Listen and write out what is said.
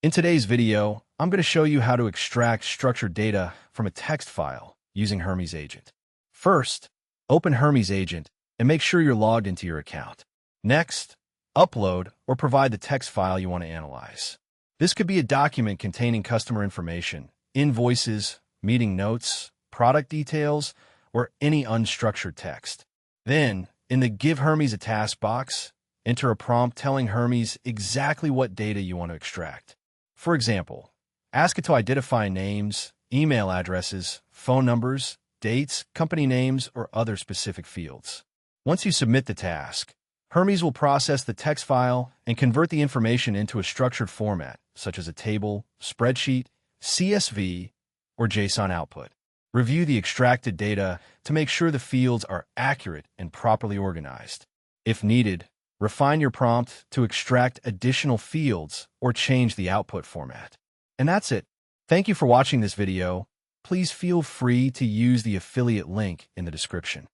In today's video, I'm going to show you how to extract structured data from a text file using Hermes Agent. First, open Hermes Agent and make sure you're logged into your account. Next, upload or provide the text file you want to analyze. This could be a document containing customer information, invoices, meeting notes, product details, or any unstructured text. Then, in the Give Hermes a Task box, enter a prompt telling Hermes exactly what data you want to extract. For example, ask it to identify names, email addresses, phone numbers, dates, company names, or other specific fields. Once you submit the task, Hermes will process the text file and convert the information into a structured format, such as a table, spreadsheet, CSV, or JSON output. Review the extracted data to make sure the fields are accurate and properly organized. If needed, refine your prompt to extract additional fields or change the output format. And that's it. Thank you for watching this video. Please feel free to use the affiliate link in the description.